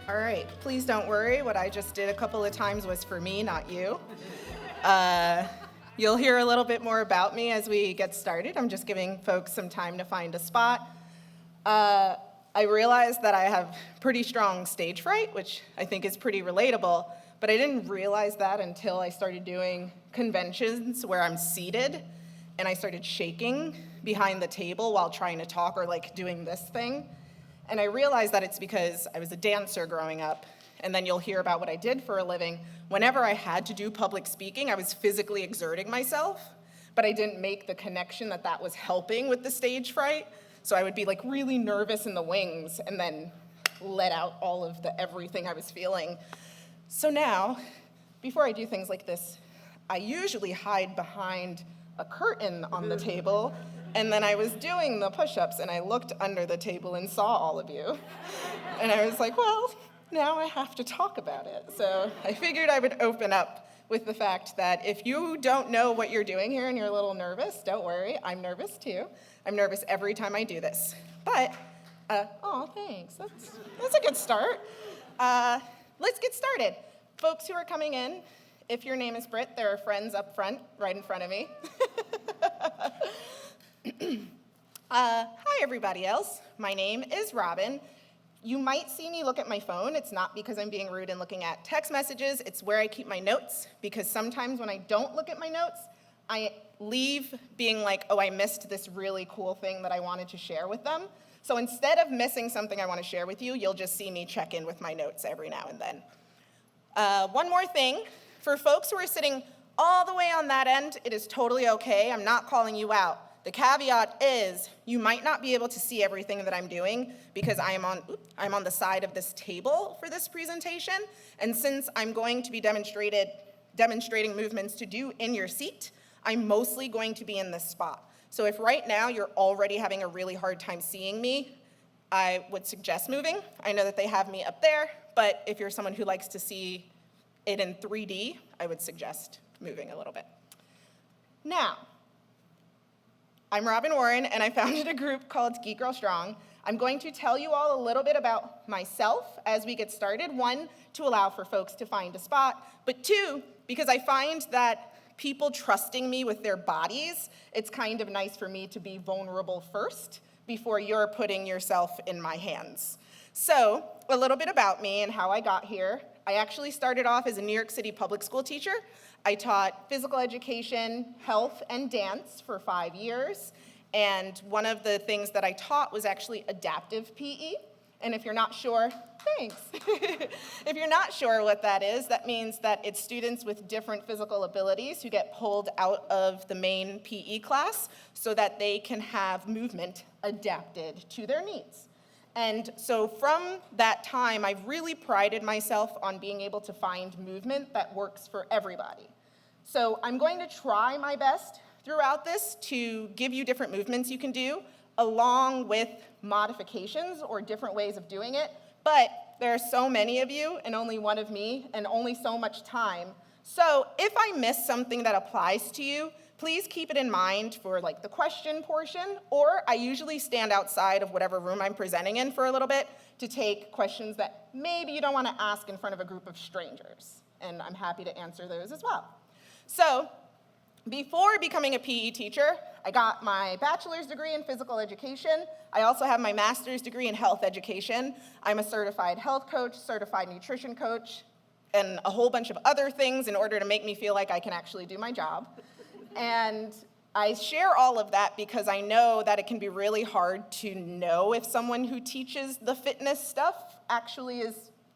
All right, please don't worry. What I just did a couple of times was for me, not you. You'll hear a little bit more about me as we get started. I'm just giving folks some time to find a spot. I realized that I have pretty strong stage fright, which I think is pretty relatable, but I didn't realize that until I started doing conventions where I'm seated and I started shaking behind the table while trying to talk or like doing this thing. And I realized that it's because I was a dancer growing up, and then you'll hear about what I did for a living. Whenever I had to do public speaking, I was physically exerting myself, but I didn't make the connection that that was helping with the stage fright. So I would be like really nervous in the wings and then let out all of the everything I was feeling. So now, before I do things like this, I usually hide behind a curtain on the table. And then I was doing the push-ups, and I looked under the table and saw all of you. And I was like, well, now I have to talk about it. So I figured I would open up with the fact that if you don't know what you're doing here and you're a little nervous, don't worry, I'm nervous too. I'm nervous every time I do this. But, thanks, that's a good start. Let's get started. Folks who are coming in, if your name is Britt, there are friends up front, right in front of me. Hi, everybody else. My name is Robin. You might see me look at my phone. It's not because I'm being rude and looking at text messages. It's where I keep my notes, because sometimes when I don't look at my notes, I leave being like, oh, I missed this really cool thing that I wanted to share with them. So instead of missing something I want to share with you, you'll just see me check in with my notes every now and then. One more thing. For folks who are sitting all the way on that end, it is totally okay. I'm not calling you out. The caveat is you might not be able to see everything that I'm doing because I'm on the side of this table for this presentation. And since I'm going to be demonstrating movements to do in your seat, I'm mostly going to be in this spot. So if right now you're already having a really hard time seeing me, I would suggest moving. I know that they have me up there, but if you're someone who likes to see it in 3D, I would suggest moving a little bit. Now, I'm Robin Warren, and I founded a group called Geek Girl Strong. I'm going to tell you all a little bit about myself as we get started. One, to allow for folks to find a spot, but two, because I find that people trusting me with their bodies, it's kind of nice for me to be vulnerable first before you're putting yourself in my hands. So, a little bit about me and how I got here. I actually started off as a New York City public school teacher. I taught physical education, health, and dance for 5 years. And one of the things that I taught was actually adaptive PE. And if you're not sure, thanks. If you're not sure what that is, that means that it's students with different physical abilities who get pulled out of the main PE class so that they can have movement adapted to their needs. And so from that time, I've really prided myself on being able to find movement that works for everybody. So I'm going to try my best throughout this to give you different movements you can do, along with modifications or different ways of doing it. But there are so many of you and only one of me and only so much time. So if I miss something that applies to you, please keep it in mind for like the question portion, or I usually stand outside of whatever room I'm presenting in for a little bit to take questions that maybe you don't want to ask in front of a group of strangers, and I'm happy to answer those as well. So, before becoming a PE teacher, I got my bachelor's degree in physical education. I also have my master's degree in health education. I'm a certified health coach, certified nutrition coach, and a whole bunch of other things in order to make me feel like I can actually do my job. And I share all of that because I know that it can be really hard to know if someone who teaches the fitness stuff actually is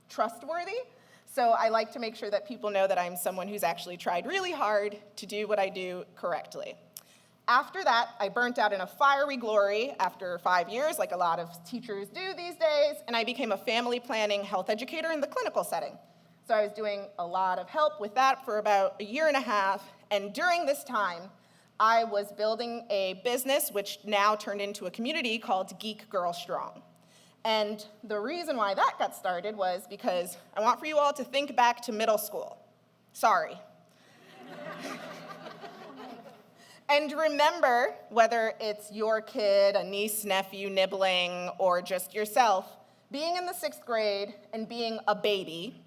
trustworthy. So I like to make sure that people know that I'm someone who's actually tried really hard to do what I do correctly. After that, I burnt out in a fiery glory after 5 years, like a lot of teachers do these days, and I became a family planning health educator in the clinical setting. So I was doing a lot of help with that for about a year and a half, and during this time, I was building a business which now turned into a community called Geek Girl Strong. And the reason why that got started was because I want for you all to think back to middle school. Sorry. And remember, whether it's your kid, a niece, nephew, nibbling, or just yourself, being in the 6th grade and being a baby,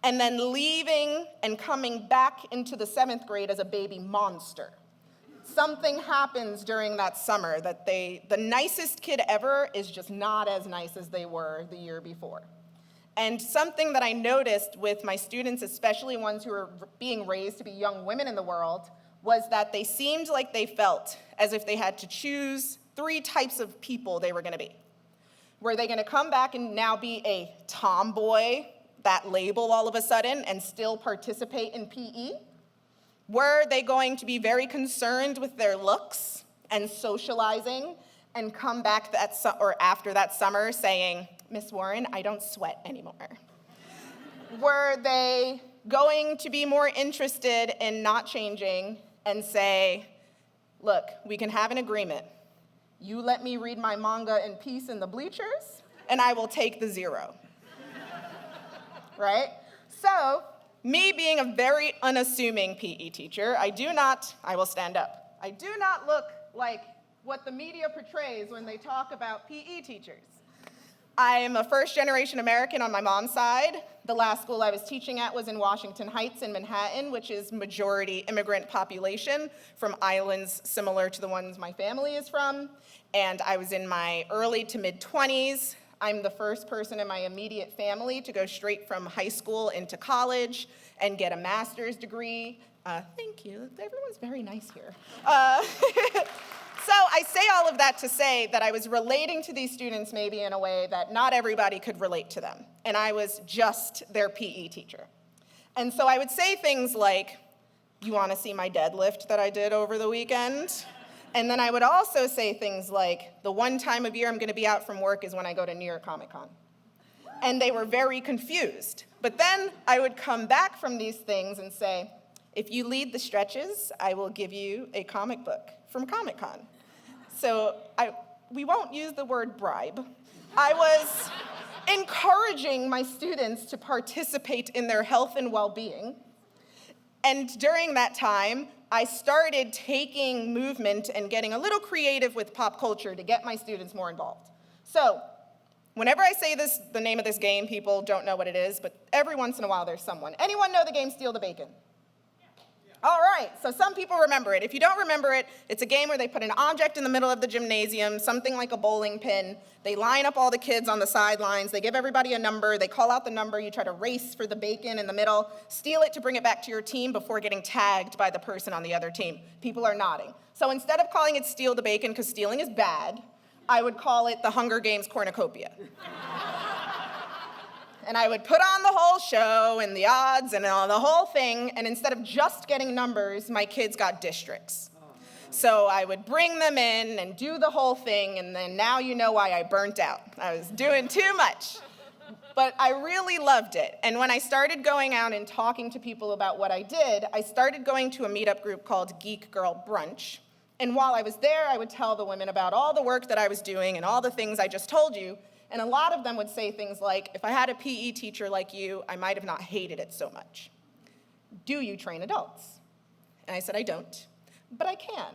and then leaving and coming back into the 7th grade as a baby monster. Something happens during that summer that the nicest kid ever is just not as nice as they were the year before. And something that I noticed with my students, especially ones who are being raised to be young women in the world, was that they seemed like they felt as if they had to choose 3 types of people they were going to be. Were they going to come back and now be a tomboy, that label all of a sudden, and still participate in PE? Were they going to be very concerned with their looks and socializing and come back after that summer saying, Miss Warren, I don't sweat anymore? Were they going to be more interested in not changing and say, look, we can have an agreement. You let me read my manga in peace in the bleachers, and I will take the 0. Right? So, me being a very unassuming PE teacher, I will stand up. I do not look like what the media portrays when they talk about PE teachers. I'm a first-generation American on my mom's side. The last school I was teaching at was in Washington Heights in Manhattan, which is majority immigrant population from islands similar to the ones my family is from. And I was in my early to mid-20s. I'm the first person in my immediate family to go straight from high school into college and get a master's degree. Thank you. Everyone's very nice here. So I say all of that to say that I was relating to these students maybe in a way that not everybody could relate to them. And I was just their PE teacher. And so I would say things like, you want to see my deadlift that I did over the weekend? And then I would also say things like, the one time of year I'm going to be out from work is when I go to New York Comic Con. And they were very confused. But then I would come back from these things and say, if you lead the stretches, I will give you a comic book from Comic Con. So we won't use the word bribe. I was encouraging my students to participate in their health and well-being. And during that time, I started taking movement and getting a little creative with pop culture to get my students more involved. So whenever I say this, the name of this game, people don't know what it is, but every once in a while there's someone. Anyone know the game Steal the Bacon? All right, so some people remember it. If you don't remember it, it's a game where they put an object in the middle of the gymnasium, something like a bowling pin. They line up all the kids on the sidelines. They give everybody a number. They call out the number. You try to race for the bacon in the middle, steal it to bring it back to your team before getting tagged by the person on the other team. People are nodding. So instead of calling it Steal the Bacon, because stealing is bad, I would call it the Hunger Games Cornucopia. And I would put on the whole show and the odds and the whole thing, and instead of just getting numbers, my kids got districts. So I would bring them in and do the whole thing, and then now you know why I burnt out. I was doing too much. But I really loved it. And when I started going out and talking to people about what I did, I started going to a meetup group called Geek Girl Brunch. And while I was there, I would tell the women about all the work that I was doing and all the things I just told you. And a lot of them would say things like, if I had a PE teacher like you, I might have not hated it so much. Do you train adults? And I said, I don't, but I can.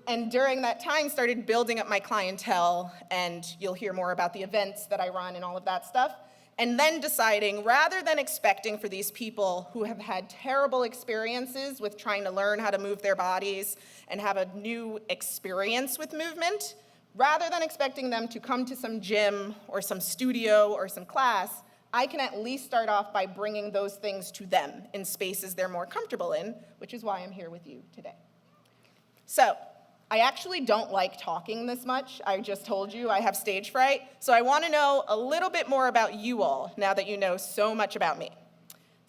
And during that time, started building up my clientele, and you'll hear more about the events that I run and all of that stuff. And then deciding, rather than expecting for these people who have had terrible experiences with trying to learn how to move their bodies and have a new experience with movement, rather than expecting them to come to some gym or some studio or some class, I can at least start off by bringing those things to them in spaces they're more comfortable in, which is why I'm here with you today. So, I actually don't like talking this much. I just told you I have stage fright. So I want to know a little bit more about you all now that you know so much about me.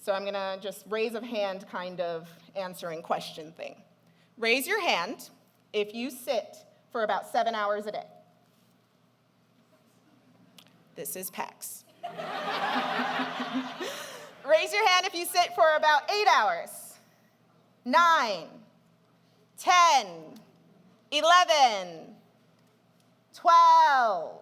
So I'm going to just raise of hand kind of answering question thing. Raise your hand if you sit for about 7 hours a day. This is PAX. Raise your hand if you sit for about 8 hours. 9, 10, 11, 12.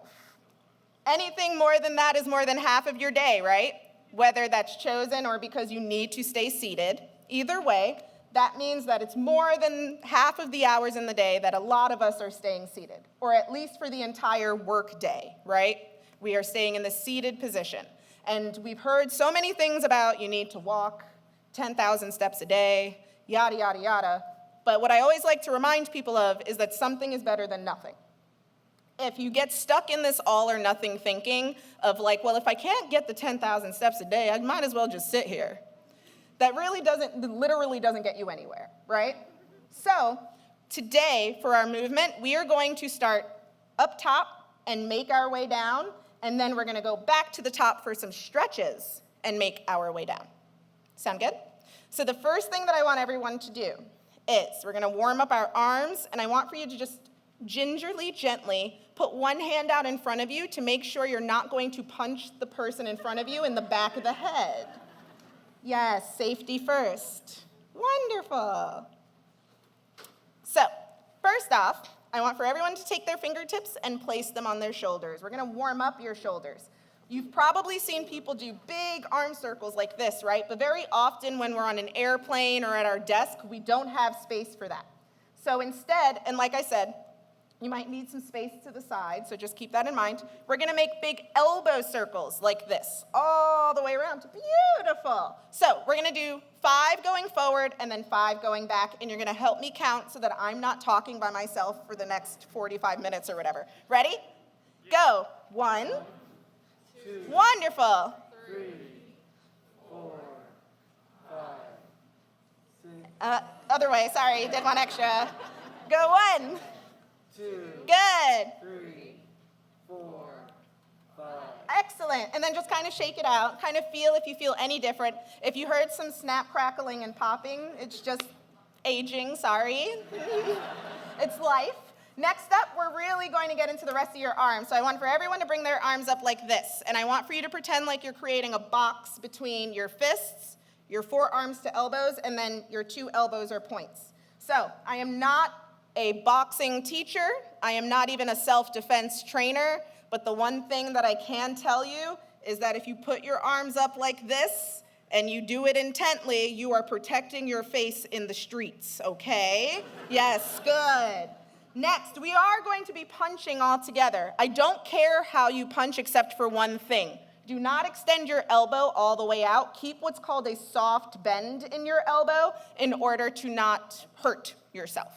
Anything more than that is more than half of your day, right? Whether that's chosen or because you need to stay seated. Either way, that means that it's more than half of the hours in the day that a lot of us are staying seated, or at least for the entire work day, right? We are staying in the seated position. And we've heard so many things about you need to walk 10,000 steps a day, yada, yada, yada. But what I always like to remind people of is that something is better than nothing. If you get stuck in this all or nothing thinking of like, well, if I can't get the 10,000 steps a day, I might as well just sit here. That literally doesn't get you anywhere, right? So today for our movement, we are going to start up top and make our way down, and then we're gonna go back to the top for some stretches and make our way down. Sound good? So the first thing that I want everyone to do is we're gonna warm up our arms, and I want for you to just gingerly, gently put one hand out in front of you to make sure you're not going to punch the person in front of you in the back of the head. Yes, safety first. Wonderful. So, first off, I want for everyone to take their fingertips and place them on their shoulders. We're gonna warm up your shoulders. You've probably seen people do big arm circles like this, right? But very often when we're on an airplane or at our desk, we don't have space for that. So instead, and like I said, you might need some space to the side, so just keep that in mind. We're gonna make big elbow circles like this, all the way around. Beautiful. So we're gonna do 5 going forward and then 5 going back, and you're gonna help me count so that I'm not talking by myself for the next 45 minutes or whatever. Ready? Go. 1, 2, wonderful. 3, 4, 5, 6. Other way, sorry, did one extra. Go 1. 2, Good. 3, 4, 5. Excellent. And then just kind of shake it out. Kind of feel if you feel any different. If you heard some snap, crackling, and popping, it's just aging, sorry. It's life. Next up, we're really going to get into the rest of your arms. So I want for everyone to bring their arms up like this. And I want for you to pretend like you're creating a box between your fists, your forearms to elbows, and then your 2 elbows or points. So I am not a boxing teacher. I am not even a self-defense trainer, but the one thing that I can tell you is that if you put your arms up like this and you do it intently, you are protecting your face in the streets, okay? Yes, good. Next, we are going to be punching all together. I don't care how you punch except for one thing. Do not extend your elbow all the way out. Keep what's called a soft bend in your elbow in order to not hurt yourself.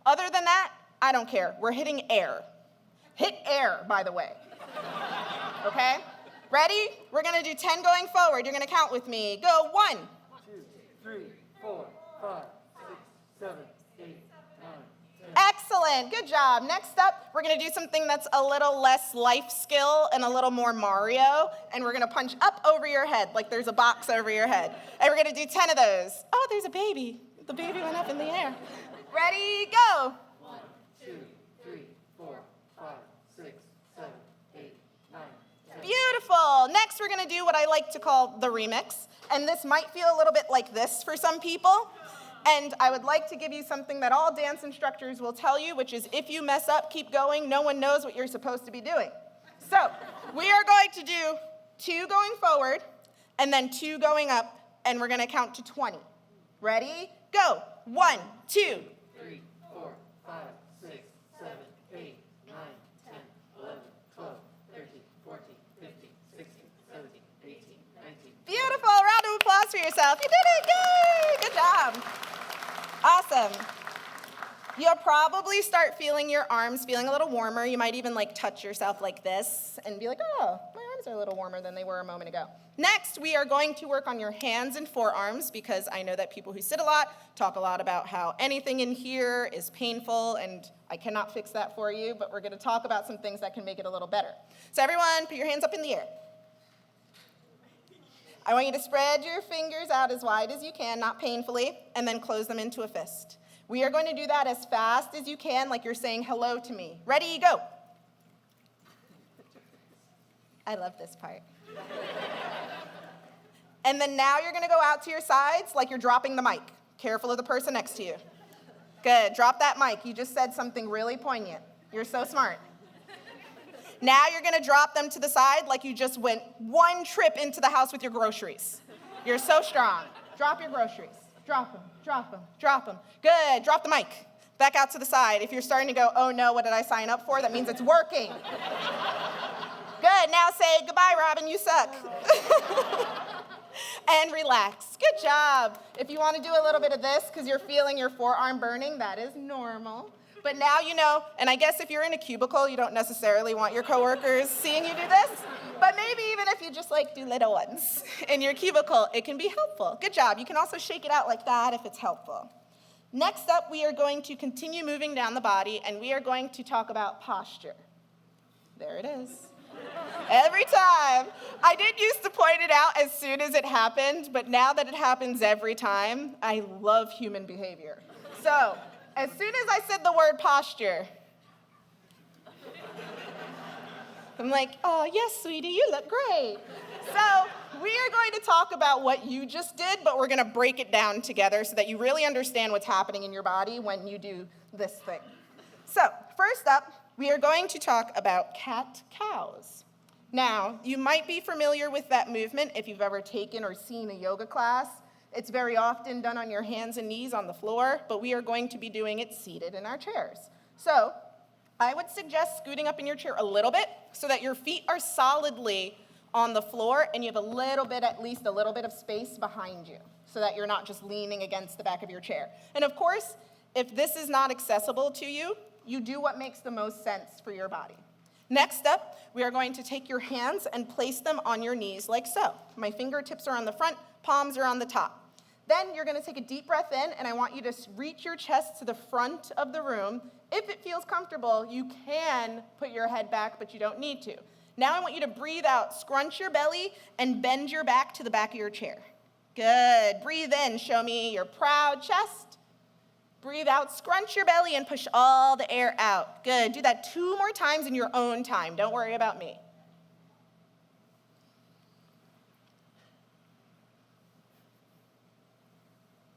Other than that, I don't care. We're hitting air. Hit air, by the way. Okay? Ready? We're gonna do 10 going forward. You're gonna count with me. Go 1, 2, 3, 4, 5, 6, 7, 8, 9, 10. excellent, good job. Next up, we're gonna do something that's a little less life skill and a little more Mario, and we're gonna punch up over your head like there's a box over your head. And we're gonna do 10 of those. Oh, there's a baby. The baby went up in the air. Ready, go. 1, 2, 3, 4, 5, 6, 7, 8, 9, 10. Beautiful. Next, we're gonna do what I like to call the remix. And this might feel a little bit like this for some people. And I would like to give you something that all dance instructors will tell you, which is if you mess up, keep going. No one knows what you're supposed to be doing. So we are going to do 2 going forward and then 2 going up, and we're gonna count to 20. Ready? Go. 1, 2, 3, 4, 5, 6, 7, 8, 9, 10, 11, 12, 13, 14, 15, 16, 17, 18, 19. beautiful. Round of applause for yourself. You did it. Yay. Good job. Awesome. You'll probably start feeling your arms feeling a little warmer. You might even like touch yourself like this and be like, oh, my arms are a little warmer than they were a moment ago. Next, we are going to work on your hands and forearms because I know that people who sit a lot talk a lot about how anything in here is painful, and I cannot fix that for you, but we're going to talk about some things that can make it a little better. So everyone, put your hands up in the air. I want you to spread your fingers out as wide as you can, not painfully, and then close them into a fist. We are going to do that as fast as you can, like you're saying hello to me. Ready, go. I love this part. And then now you're gonna go out to your sides like you're dropping the mic. Careful of the person next to you. Good, drop that mic. You just said something really poignant. You're so smart. Now you're gonna drop them to the side like you just went 1 trip into the house with your groceries. You're so strong. Drop your groceries. Drop them, drop them, drop them. Good, drop the mic. Back out to the side. If you're starting to go, oh no, what did I sign up for? That means it's working. Good, now say, goodbye, Robin, you suck. And relax. Good job. If you want to do a little bit of this because you're feeling your forearm burning, that is normal. But now you know, and I guess if you're in a cubicle, you don't necessarily want your coworkers seeing you do this. But maybe even if you just like do little ones in your cubicle, it can be helpful. Good job. You can also shake it out like that if it's helpful. Next up, we are going to continue moving down the body, and we are going to talk about posture. There it is. Every time. I did used to point it out as soon as it happened, but now that it happens every time, I love human behavior. So, as soon as I said the word posture, I'm like, oh, yes, sweetie, you look great. So, we are going to talk about what you just did, but we're going to break it down together so that you really understand what's happening in your body when you do this thing. So, first up, we are going to talk about cat-cows. Now, you might be familiar with that movement if you've ever taken or seen a yoga class. It's very often done on your hands and knees on the floor, but we are going to be doing it seated in our chairs. So, I would suggest scooting up in your chair a little bit so that your feet are solidly on the floor and you have at least a little bit of space behind you so that you're not just leaning against the back of your chair. And of course, if this is not accessible to you, you do what makes the most sense for your body. Next up, we are going to take your hands and place them on your knees like so. My fingertips are on the front, palms are on the top. Then you're going to take a deep breath in, and I want you to reach your chest to the front of the room. If it feels comfortable, you can put your head back, but you don't need to. Now I want you to breathe out, scrunch your belly, and bend your back to the back of your chair. Good. Breathe in, show me your proud chest. Breathe out, scrunch your belly, and push all the air out. Good. Do that 2 more times in your own time. Don't worry about me.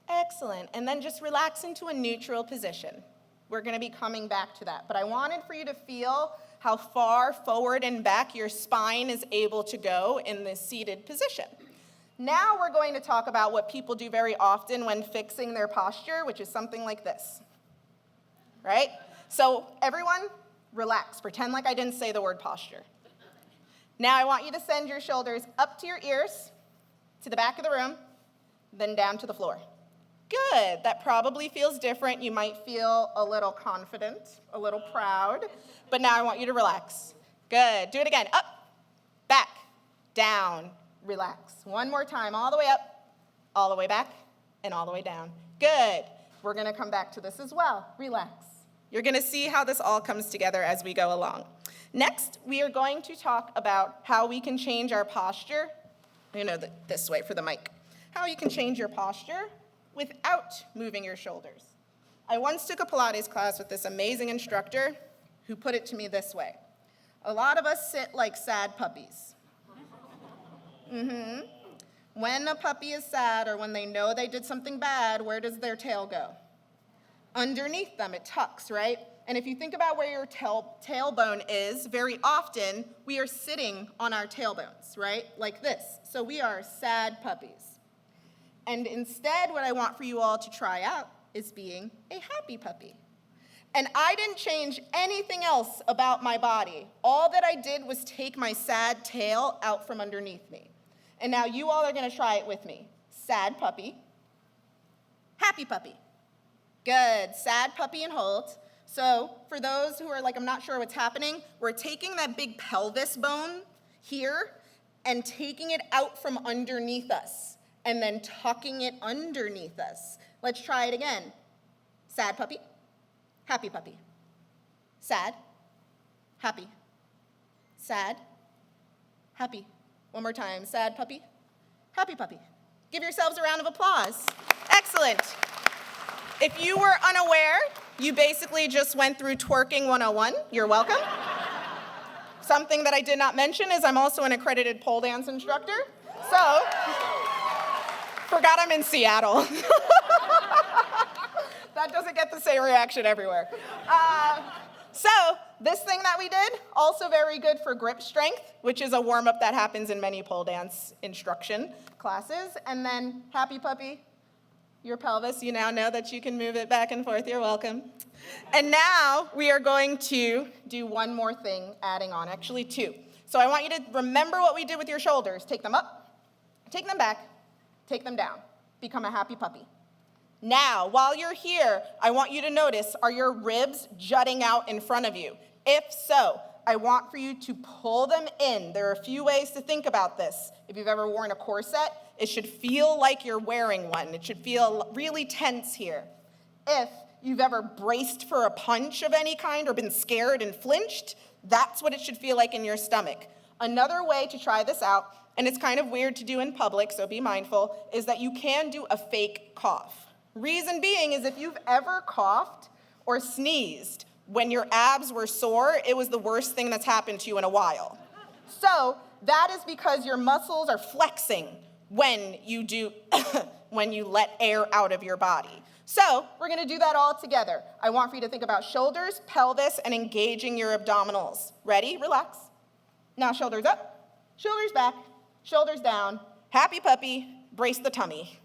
Excellent. And then just relax into a neutral position. We're going to be coming back to that. But I wanted for you to feel how far forward and back your spine is able to go in this seated position. Now we're going to talk about what people do very often when fixing their posture, which is something like this, right? So everyone, relax. Pretend like I didn't say the word posture. Now I want you to send your shoulders up to your ears, to the back of the room, then down to the floor. Good. That probably feels different. You might feel a little confident, a little proud, but now I want you to relax. Good. Do it again. Up, back, down. Relax. One more time, all the way up, all the way back, and all the way down. Good. We're going to come back to this as well. Relax. You're going to see how this all comes together as we go along. Next, we are going to talk about how we can change our posture. This way for the mic. How you can change your posture without moving your shoulders. I once took a Pilates class with this amazing instructor who put it to me this way. A lot of us sit like sad puppies. When a puppy is sad or when they know they did something bad, where does their tail go? Underneath them, it tucks, right? And if you think about where your tailbone is, very often we are sitting on our tailbones, right? Like this. So we are sad puppies. And instead, what I want for you all to try out is being a happy puppy. And I didn't change anything else about my body. All that I did was take my sad tail out from underneath me. And now you all are going to try it with me. Sad puppy. Happy puppy. Good. Sad puppy and hold. So for those who are like, I'm not sure what's happening, we're taking that big pelvis bone here and taking it out from underneath us and then tucking it underneath us. Let's try it again. Sad puppy. Happy puppy. Sad. Happy. Sad. Happy. One more time. Sad puppy. Happy puppy. Give yourselves a round of applause. Excellent. If you were unaware, you basically just went through twerking 101. You're welcome. Something that I did not mention is I'm also an accredited pole dance instructor. So, forgot I'm in Seattle. That doesn't get the same reaction everywhere. So this thing that we did, also very good for grip strength, which is a warm-up that happens in many pole dance instruction classes. And then happy puppy, your pelvis, you now know that you can move it back and forth. You're welcome. And now we are going to do one more thing, adding on, actually 2. So I want you to remember what we did with your shoulders. Take them up, take them back, take them down. Become a happy puppy. Now, while you're here, I want you to notice, are your ribs jutting out in front of you? If so, I want for you to pull them in. There are a few ways to think about this. If you've ever worn a corset, it should feel like you're wearing one. It should feel really tense here. If you've ever braced for a punch of any kind or been scared and flinched, that's what it should feel like in your stomach. Another way to try this out, and it's kind of weird to do in public, so be mindful, is that you can do a fake cough. Reason being is if you've ever coughed or sneezed when your abs were sore, it was the worst thing that's happened to you in a while. So that is because your muscles are flexing when you when you let air out of your body. So we're gonna do that all together. I want for you to think about shoulders, pelvis, and engaging your abdominals. Ready? Relax. Now shoulders up, shoulders back, shoulders down. Happy puppy, brace the tummy.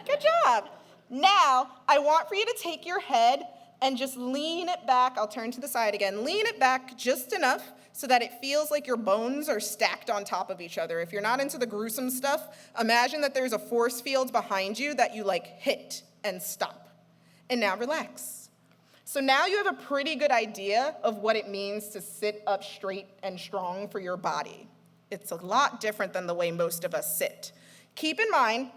Good job. Now, I want for you to take your head and just lean it back. I'll turn to the side again. Lean it back just enough so that it feels like your bones are stacked on top of each other. If you're not into the gruesome stuff, imagine that there's a force field behind you that you like hit and stop. And now relax. So now you have a pretty good idea of what it means to sit up straight and strong for your body. It's a lot different than the way most of us sit. Keep in mind,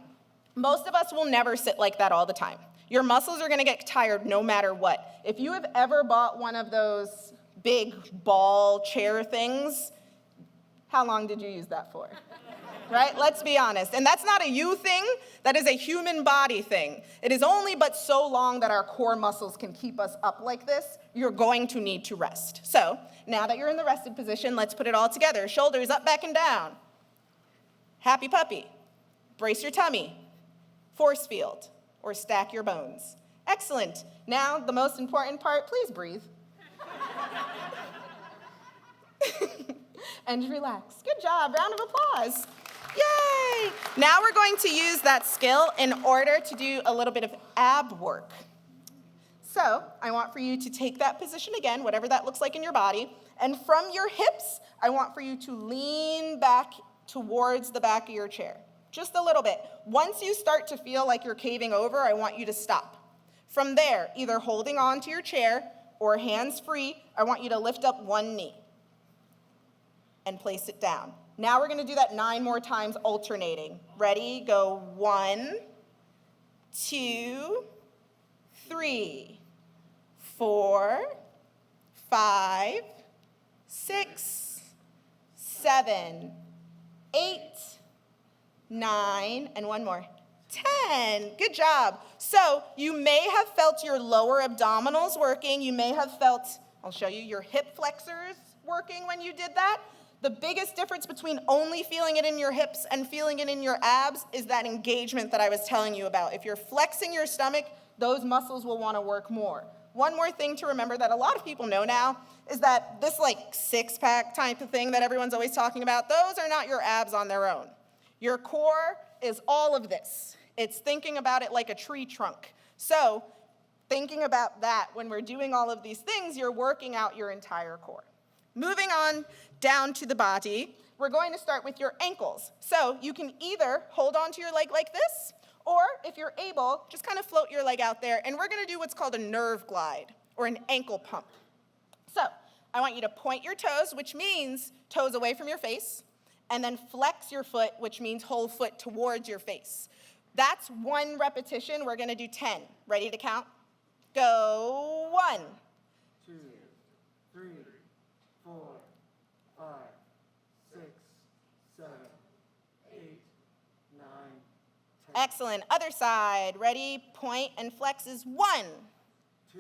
most of us will never sit like that all the time. Your muscles are gonna get tired no matter what. If you have ever bought one of those big ball chair things, how long did you use that for? Right? Let's be honest. And that's not a you thing, that is a human body thing. It is only but so long that our core muscles can keep us up like this. You're going to need to rest. So now that you're in the rested position, let's put it all together. Shoulders up, back, and down. Happy puppy. Brace your tummy. Force field, or stack your bones. Excellent. Now, the most important part, please breathe. And relax. Good job, round of applause. Yay! Now we're going to use that skill in order to do a little bit of ab work. So, I want for you to take that position again, whatever that looks like in your body, and from your hips, I want for you to lean back towards the back of your chair. Just a little bit. Once you start to feel like you're caving over, I want you to stop. From there, either holding on to your chair or hands free, I want you to lift up one knee and place it down. Now we're gonna do that 9 more times alternating. Ready? Go 1, 2, 3, 4, 5, 6, 7, 8, 9, and one more, 10. Good job. So you may have felt your lower abdominals working. You may have felt, I'll show you, your hip flexors working when you did that. The biggest difference between only feeling it in your hips and feeling it in your abs is that engagement that I was telling you about. If you're flexing your stomach, those muscles will want to work more. One more thing to remember that a lot of people know now is that this like six-pack type of thing that everyone's always talking about, those are not your abs on their own. Your core is all of this. It's thinking about it like a tree trunk. So thinking about that when we're doing all of these things, you're working out your entire core. Moving on down to the body, we're going to start with your ankles. So you can either hold onto your leg like this, or if you're able, just kind of float your leg out there, and we're gonna do what's called a nerve glide, or an ankle pump. So I want you to point your toes, which means toes away from your face, and then flex your foot, which means whole foot towards your face. That's 1 repetition. We're gonna do 10. Ready to count? Go 1, 2, 3, 4, 5, 6, 7, 8, 9, 10. Excellent. Other side. Ready? Point and flex is 1. 2,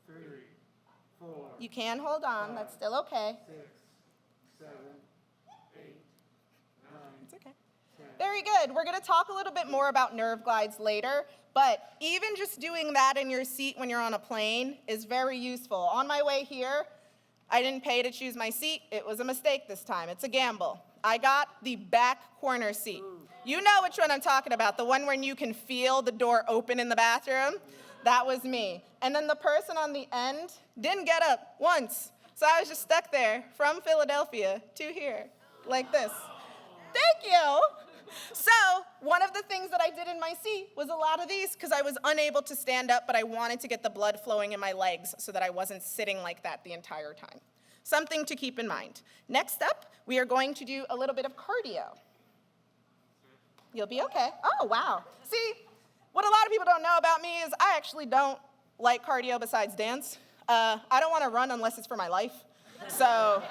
3, 4. You can hold on. That's still okay. 6, 7, 8, 9. It's okay. Very good. We're going to talk a little bit more about nerve glides later, but even just doing that in your seat when you're on a plane is very useful. On my way here, I didn't pay to choose my seat. It was a mistake this time. It's a gamble. I got the back corner seat. You know which one I'm talking about, the one when you can feel the door open in the bathroom. That was me. And then the person on the end didn't get up once. So I was just stuck there from Philadelphia to here, like this. Thank you. So one of the things that I did in my seat was a lot of these because I was unable to stand up, but I wanted to get the blood flowing in my legs so that I wasn't sitting like that the entire time. Something to keep in mind. Next up, we are going to do a little bit of cardio. You'll be okay. Oh, wow. See, what a lot of people don't know about me is I actually don't like cardio besides dance. I don't want to run unless it's for my life. So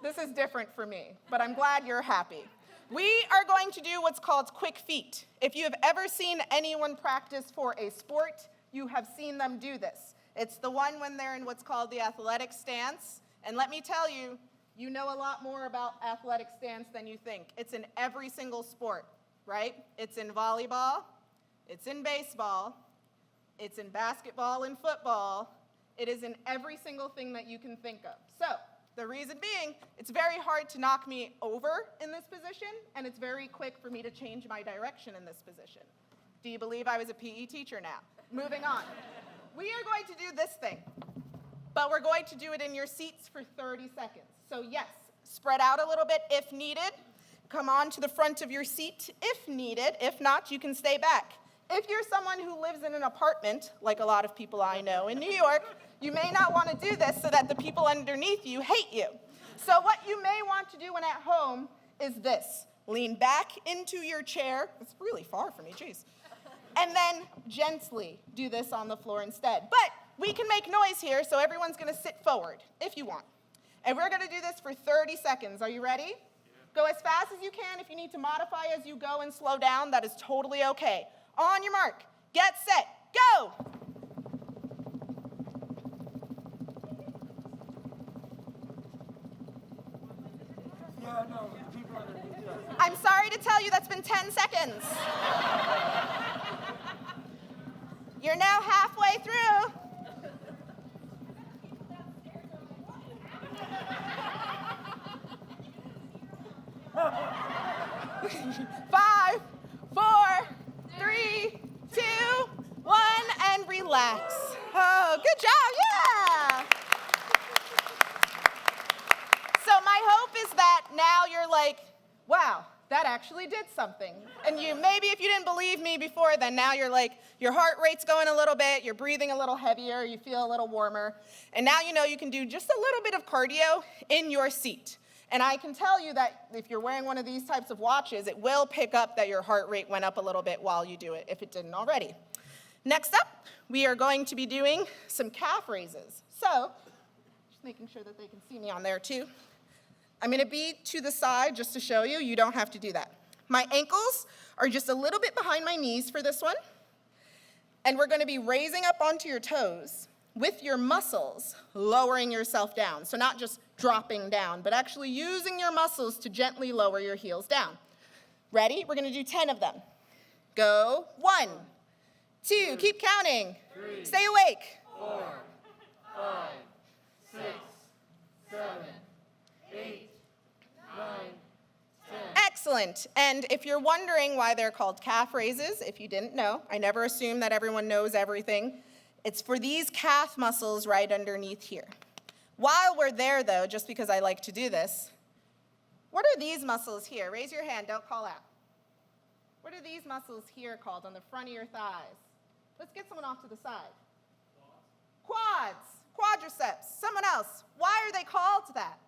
this is different for me, but I'm glad you're happy. We are going to do what's called quick feet. If you have ever seen anyone practice for a sport, you have seen them do this. It's the one when they're in what's called the athletic stance. And let me tell you, you know a lot more about athletic stance than you think. It's in every single sport, right? It's in volleyball, it's in baseball, it's in basketball and football. It is in every single thing that you can think of. So the reason being, it's very hard to knock me over in this position, and it's very quick for me to change my direction in this position. Do you believe I was a PE teacher now? Moving on. We are going to do this thing, but we're going to do it in your seats for 30 seconds. So yes, spread out a little bit if needed. Come on to the front of your seat if needed. If not, you can stay back. If you're someone who lives in an apartment, like a lot of people I know in New York, you may not want to do this so that the people underneath you hate you. So what you may want to do when at home is this. Lean back into your chair. It's really far from me, geez. And then gently do this on the floor instead. But we can make noise here, so everyone's going to sit forward if you want. And we're going to do this for 30 seconds. Are you ready? Yeah. Go as fast as you can. If you need to modify as you go and slow down, that is totally okay. On your mark, get set, go! Yeah, no, the people underneath us. I'm sorry to tell you that's been 10 seconds. You're now halfway through. 5, 4, 3, 2, 1, and relax. Oh, good job, yeah! So my hope is that now you're like, wow, that actually did something. And you maybe if you didn't believe me before, then now you're like, your heart rate's going a little bit, you're breathing a little heavier, you feel a little warmer. And now you know you can do just a little bit of cardio in your seat. And I can tell you that if you're wearing one of these types of watches, it will pick up that your heart rate went up a little bit while you do it, if it didn't already. Next up, we are going to be doing some calf raises. So, just making sure that they can see me on there too. I'm going to be to the side just to show you. You don't have to do that. My ankles are just a little bit behind my knees for this one. And we're going to be raising up onto your toes with your muscles, lowering yourself down. So not just dropping down, but actually using your muscles to gently lower your heels down. Ready? We're going to do 10 of them. Go. 1, 2, keep counting. 3, Stay awake. 4, 5, 6, 7, 8, 9, 10. Excellent. And if you're wondering why they're called calf raises, if you didn't know, I never assume that everyone knows everything. It's for these calf muscles right underneath here. While we're there, though, just because I like to do this, what are these muscles here? Raise your hand, don't call out. What are these muscles here called on the front of your thighs? Let's get someone off to the side. Quads, quadriceps, someone else. Why are they called that?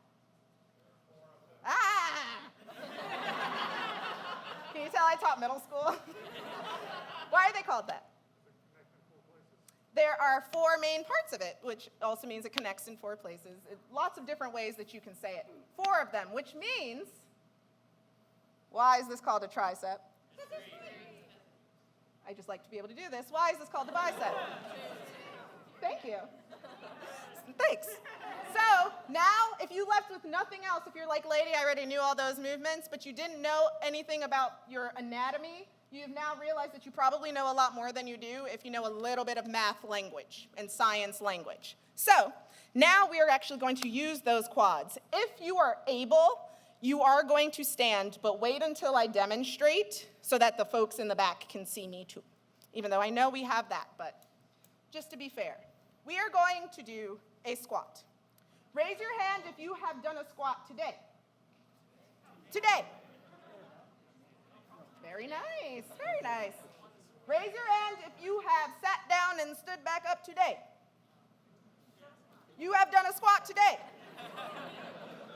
Can you tell I taught middle school? Why are they called that? There are 4 main parts of it, which also means it connects in 4 places. Lots of different ways that you can say it. 4 of them, which means, why is this called a tricep? I just like to be able to do this. Why is this called a bicep? Thank you. Thanks. So now, if you left with nothing else, if you're like, lady, I already knew all those movements, but you didn't know anything about your anatomy, you've now realized that you probably know a lot more than you do if you know a little bit of math language and science language. So now we are actually going to use those quads. If you are able, you are going to stand, but wait until I demonstrate so that the folks in the back can see me too. Even though I know we have that, but just to be fair. we are going to do a squat. Raise your hand if you have done a squat today. Today. Very nice, very nice. Raise your hand if you have sat down and stood back up today. You have done a squat today.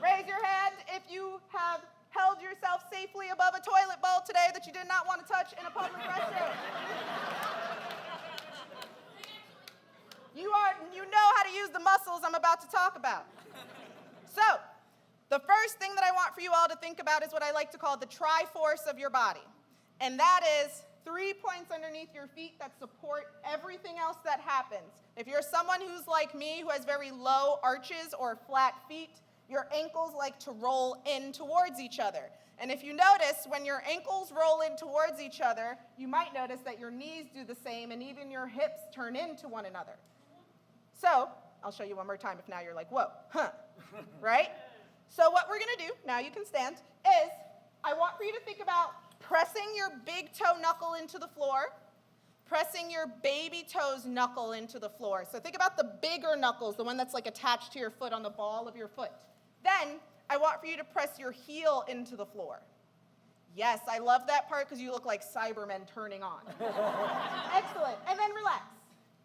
Raise your hand if you have held yourself safely above a toilet bowl today that you did not want to touch in a public restroom. You know how to use the muscles I'm about to talk about. So, the first thing that I want for you all to think about is what I like to call the tri-force of your body. And that is 3 points underneath your feet that support everything else that happens. If you're someone who's like me, who has very low arches or flat feet, your ankles like to roll in towards each other. And if you notice, when your ankles roll in towards each other, you might notice that your knees do the same and even your hips turn into one another. So, I'll show you one more time if now you're like, whoa, huh, right? So what we're gonna do, now you can stand, is I want for you to think about pressing your big toe knuckle into the floor, pressing your baby toes knuckle into the floor. So think about the bigger knuckles, the one that's like attached to your foot on the ball of your foot. Then I want for you to press your heel into the floor. Yes, I love that part because you look like Cybermen turning on. Excellent. And then relax.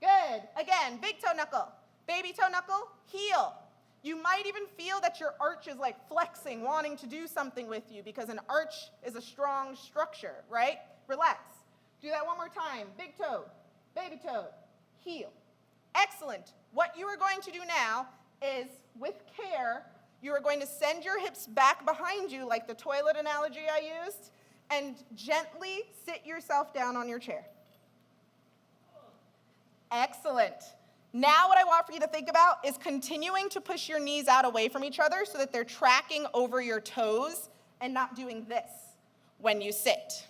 Good. Again, big toe knuckle, baby toe knuckle, heel. You might even feel that your arch is like flexing, wanting to do something with you because an arch is a strong structure, right? Relax. Do that one more time. Big toe, baby toe, heel. Excellent. What you are going to do now is, with care, you are going to send your hips back behind you like the toilet analogy I used, and gently sit yourself down on your chair. Excellent. Now what I want for you to think about is continuing to push your knees out away from each other so that they're tracking over your toes and not doing this when you sit.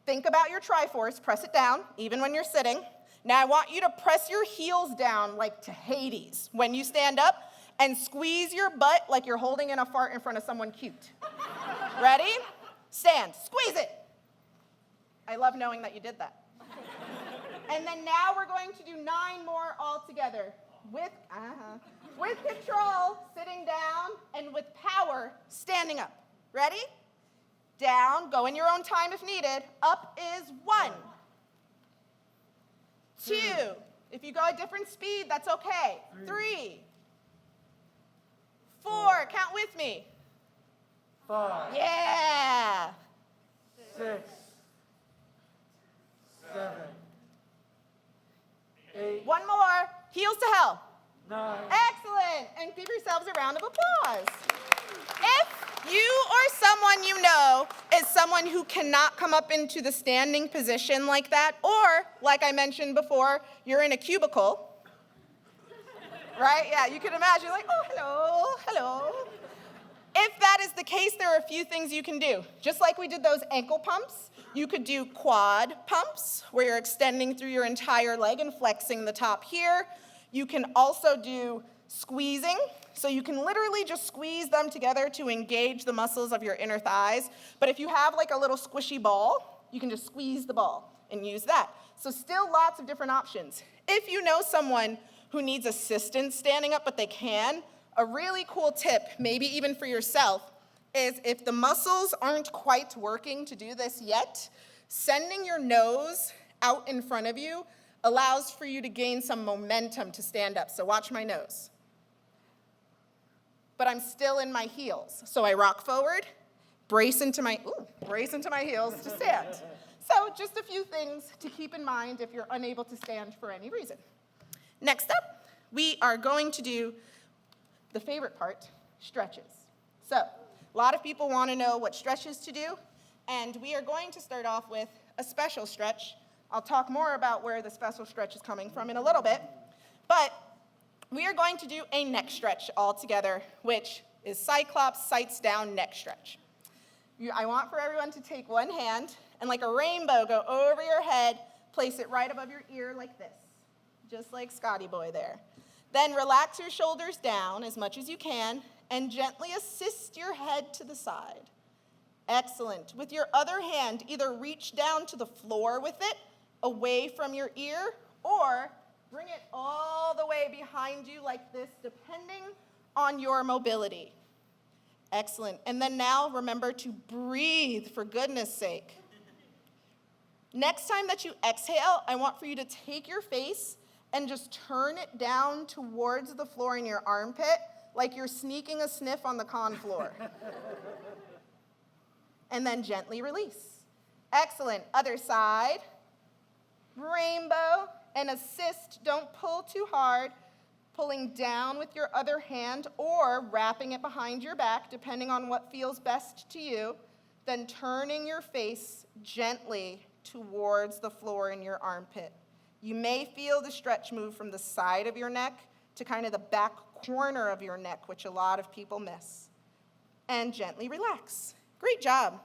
Think about your tri-force, press it down, even when you're sitting. Now I want you to press your heels down like to Hades when you stand up and squeeze your butt like you're holding in a fart in front of someone cute. Ready? Stand, squeeze it. I love knowing that you did that. And then now we're going to do 9 more all together with control, sitting down, and with power, standing up. Ready? Down, go in your own time if needed. Up is 1. 2. If you go at different speed, that's okay. 3. 4. Count with me. 5. Yeah. 6. 7. 8. 1 more. Heels to hell. 9. Excellent. And give yourselves a round of applause. If you or someone you know is someone who cannot come up into the standing position like that, or, like I mentioned before, you're in a cubicle, right? Yeah, you can imagine like, oh, hello, hello. If that is the case, there are a few things you can do. Just like we did those ankle pumps, you could do quad pumps, where you're extending through your entire leg and flexing the top here. You can also do squeezing, so you can literally just squeeze them together to engage the muscles of your inner thighs. But if you have like a little squishy ball, you can just squeeze the ball and use that. So still lots of different options. If you know someone who needs assistance standing up, but they can, a really cool tip, maybe even for yourself, is if the muscles aren't quite working to do this yet, sending your nose out in front of you allows for you to gain some momentum to stand up. So watch my nose. But I'm still in my heels. So I rock forward, brace into my heels to stand. So just a few things to keep in mind if you're unable to stand for any reason. Next up, we are going to do the favorite part, stretches. So a lot of people want to know what stretches to do, and we are going to start off with a special stretch. I'll talk more about where the special stretch is coming from in a little bit, but we are going to do a neck stretch all together, which is Cyclops sights down neck stretch. I want for everyone to take one hand and like a rainbow go over your head, place it right above your ear like this, just like Scotty Boy there. Then relax your shoulders down as much as you can and gently assist your head to the side. Excellent. With your other hand, either reach down to the floor with it, away from your ear, or bring it all the way behind you like this, depending on your mobility. Excellent. And then now remember to breathe, for goodness sake. Next time that you exhale, I want for you to take your face and just turn it down towards the floor in your armpit like you're sneaking a sniff on the con floor. And then gently release. Excellent. Other side. Rainbow. And assist. Don't pull too hard. Pulling down with your other hand or wrapping it behind your back, depending on what feels best to you. Then turning your face gently towards the floor in your armpit. You may feel the stretch move from the side of your neck to kind of the back corner of your neck, which a lot of people miss. And gently relax. Great job.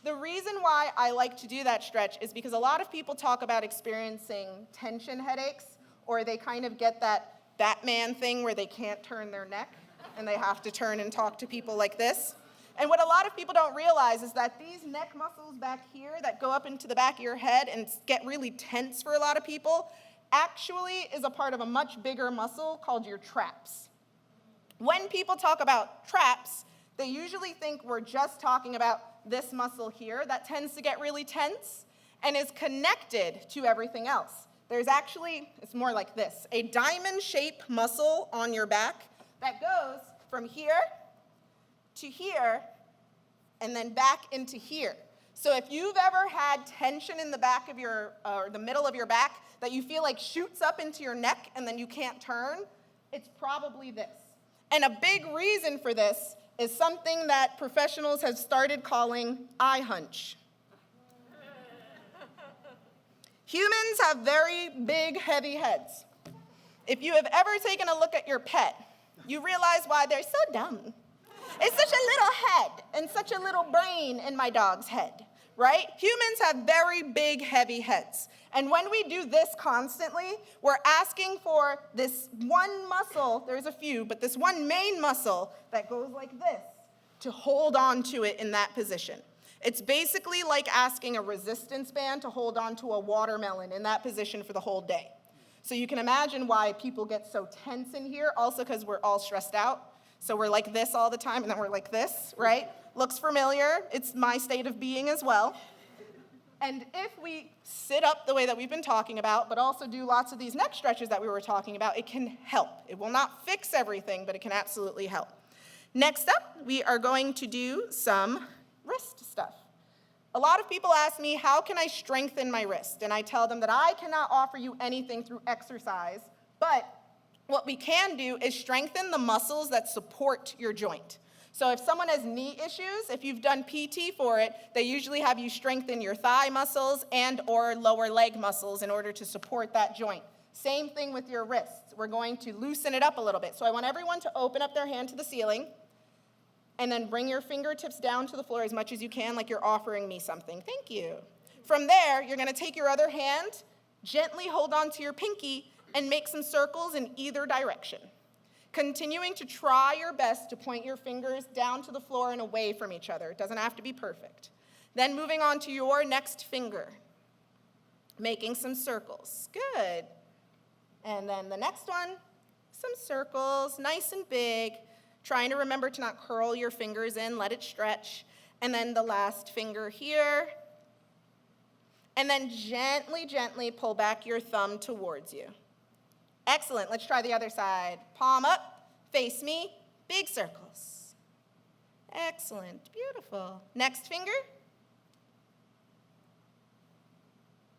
The reason why I like to do that stretch is because a lot of people talk about experiencing tension headaches, or they kind of get that Batman thing where they can't turn their neck and they have to turn and talk to people like this. And what a lot of people don't realize is that these neck muscles back here that go up into the back of your head and get really tense for a lot of people actually is a part of a much bigger muscle called your traps. When people talk about traps, they usually think we're just talking about this muscle here that tends to get really tense and is connected to everything else. There's actually, it's more like this, a diamond-shaped muscle on your back that goes from here to here, and then back into here. So if you've ever had tension in the back of your, or the middle of your back that you feel like shoots up into your neck and then you can't turn, it's probably this. And a big reason for this is something that professionals have started calling eye hunch. Humans have very big, heavy heads. If you have ever taken a look at your pet, you realize why they're so dumb. It's such a little head and such a little brain in my dog's head, right? Humans have very big, heavy heads. And when we do this constantly, we're asking for this one muscle, there's a few, but this one main muscle that goes like this to hold on to it in that position. It's basically like asking a resistance band to hold on to a watermelon in that position for the whole day. So you can imagine why people get so tense in here, also because we're all stressed out. So we're like this all the time, and then we're like this, right? Looks familiar. It's my state of being as well. And if we sit up the way that we've been talking about, but also do lots of these neck stretches that we were talking about, it can help. It will not fix everything, but it can absolutely help. Next up, we are going to do some wrist stuff. A lot of people ask me, how can I strengthen my wrist? And I tell them that I cannot offer you anything through exercise, but what we can do is strengthen the muscles that support your joint. So if someone has knee issues, if you've done PT for it, they usually have you strengthen your thigh muscles and or lower leg muscles in order to support that joint. Same thing with your wrists. We're going to loosen it up a little bit. So I want everyone to open up their hand to the ceiling and then bring your fingertips down to the floor as much as you can, like you're offering me something. Thank you. From there, you're gonna take your other hand, gently hold on to your pinky, and make some circles in either direction. Continuing to try your best to point your fingers down to the floor and away from each other. It doesn't have to be perfect. Then moving on to your next finger, making some circles. Good. And then the next one, some circles, nice and big. Trying to remember to not curl your fingers in, let it stretch. And then the last finger here. And then gently, gently pull back your thumb towards you. Excellent. Let's try the other side. Palm up, face me, big circles. Excellent. Beautiful. Next finger.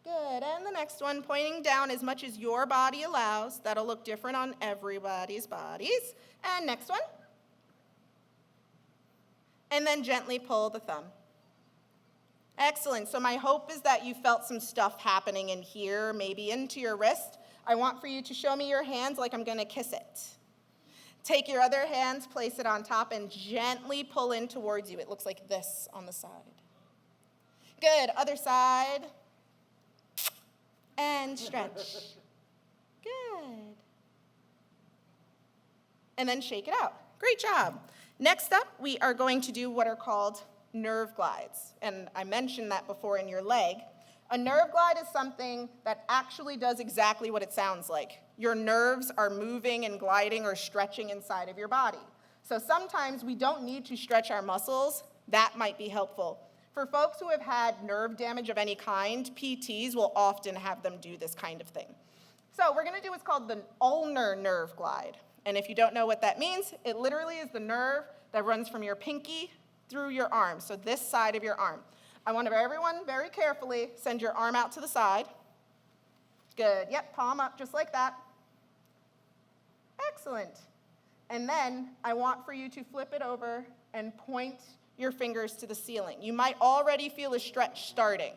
Good. And the next one, pointing down as much as your body allows. That'll look different on everybody's bodies. And next one. And then gently pull the thumb. Excellent. So my hope is that you felt some stuff happening in here, maybe into your wrist. I want for you to show me your hands like I'm going to kiss it. Take your other hands, place it on top, and gently pull in towards you. It looks like this on the side. Good. Other side. And stretch. Good. And then shake it out. Great job. Next up, we are going to do what are called nerve glides. And I mentioned that before in your leg. A nerve glide is something that actually does exactly what it sounds like. Your nerves are moving and gliding or stretching inside of your body. So sometimes we don't need to stretch our muscles. That might be helpful. For folks who have had nerve damage of any kind, PTs will often have them do this kind of thing. So we're going to do what's called the ulnar nerve glide. And if you don't know what that means, it literally is the nerve that runs from your pinky through your arm, so this side of your arm. I want everyone very carefully send your arm out to the side. Good. Yep, palm up just like that. Excellent. And then I want for you to flip it over and point your fingers to the ceiling. You might already feel a stretch starting.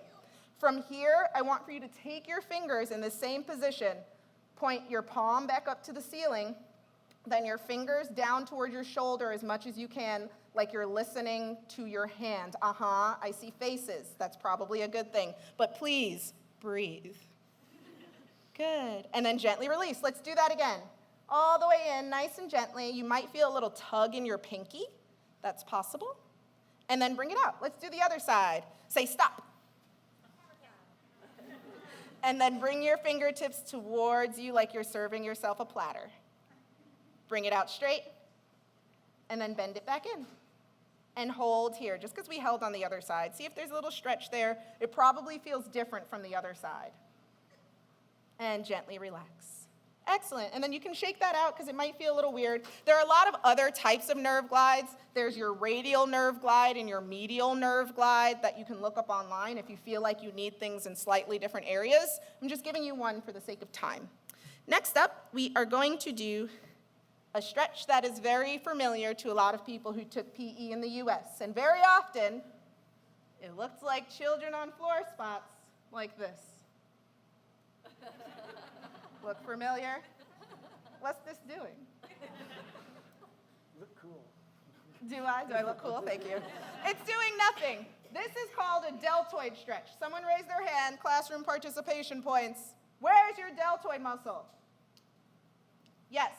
From here, I want for you to take your fingers in the same position, point your palm back up to the ceiling, then your fingers down toward your shoulder as much as you can, like you're listening to your hand. I see faces. That's probably a good thing. But please, breathe. Good. And then gently release. Let's do that again. All the way in, nice and gently. You might feel a little tug in your pinky. That's possible. And then bring it out. Let's do the other side. Say stop. And then bring your fingertips towards you like you're serving yourself a platter. Bring it out straight. And then bend it back in. And hold here, just because we held on the other side. See if there's a little stretch there. It probably feels different from the other side. And gently relax. Excellent. And then you can shake that out because it might feel a little weird. There are a lot of other types of nerve glides. There's your radial nerve glide and your medial nerve glide that you can look up online if you feel like you need things in slightly different areas. I'm just giving you one for the sake of time. Next up, we are going to do a stretch that is very familiar to a lot of people who took PE in the US. And very often, it looks like children on floor spots like this. Look familiar? What's this doing? Look cool. Do I? Do I look cool? Thank you. It's doing nothing. This is called a deltoid stretch. Someone raise their hand, classroom participation points. Where's your deltoid muscle? Yes.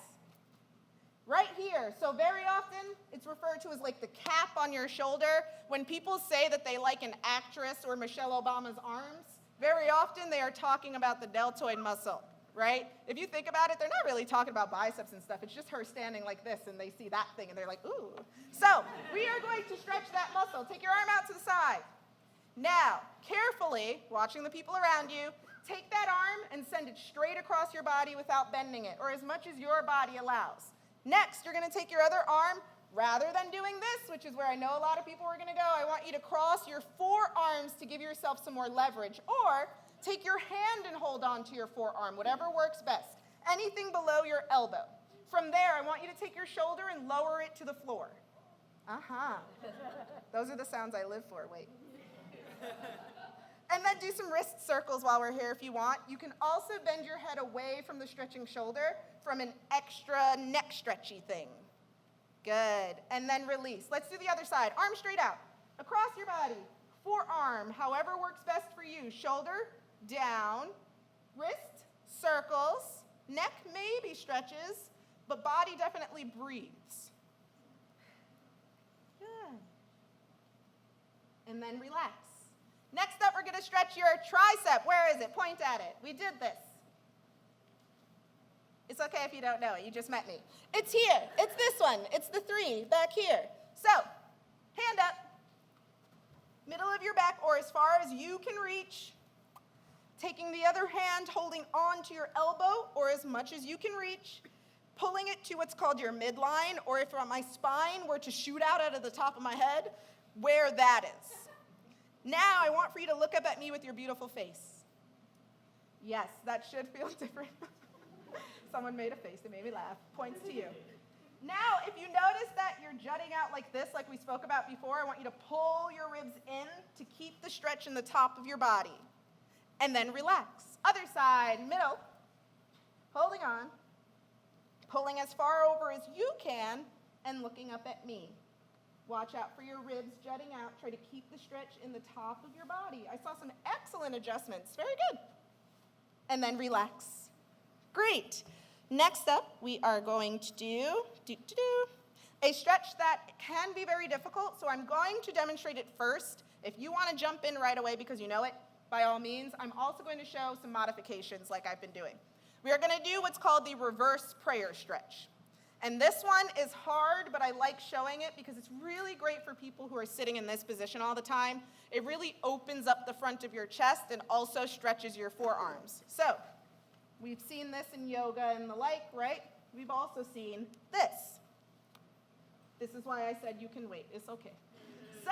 Right here. So very often, it's referred to as like the cap on your shoulder. When people say that they like an actress or Michelle Obama's arms, very often they are talking about the deltoid muscle, right? If you think about it, they're not really talking about biceps and stuff. It's just her standing like this, and they see that thing, and they're like, ooh. So we are going to stretch that muscle. Take your arm out to the side. Now, carefully, watching the people around you, take that arm and send it straight across your body without bending it, or as much as your body allows. Next, you're going to take your other arm. Rather than doing this, which is where I know a lot of people are going to go, I want you to cross your forearms to give yourself some more leverage. Or take your hand and hold on to your forearm, whatever works best. Anything below your elbow. From there, I want you to take your shoulder and lower it to the floor. Those are the sounds I live for. Wait. And then do some wrist circles while we're here if you want. You can also bend your head away from the stretching shoulder from an extra neck stretchy thing. Good. And then release. Let's do the other side. Arm straight out. Across your body. Forearm, however works best for you. Shoulder, down. Wrist, circles. Neck maybe stretches, but body definitely breathes. Good. And then relax. Next up, we're going to stretch your tricep. Where is it? Point at it. We did this. It's okay if you don't know it. You just met me. It's here. It's this one. It's the 3 back here. So, hand up. Middle of your back or as far as you can reach. Taking the other hand, holding on to your elbow or as much as you can reach. Pulling it to what's called your midline, or if my spine were to shoot out of the top of my head, where that is. Now, I want for you to look up at me with your beautiful face. Yes, that should feel different. Someone made a face. It made me laugh. Points to you. Now, if you notice that you're jutting out like this, like we spoke about before, I want you to pull your ribs in to keep the stretch in the top of your body. And then relax. Other side, middle. Holding on. Pulling as far over as you can and looking up at me. Watch out for your ribs jutting out. Try to keep the stretch in the top of your body. I saw some excellent adjustments. Very good. And then relax. Great. Next up, we are going to do a stretch that can be very difficult, so I'm going to demonstrate it first. If you want to jump in right away because you know it, by all means. I'm also going to show some modifications like I've been doing. We are going to do what's called the reverse prayer stretch. And this one is hard, but I like showing it because it's really great for people who are sitting in this position all the time. It really opens up the front of your chest and also stretches your forearms. So, we've seen this in yoga and the like, right? We've also seen this. This is why I said you can wait. It's okay. So,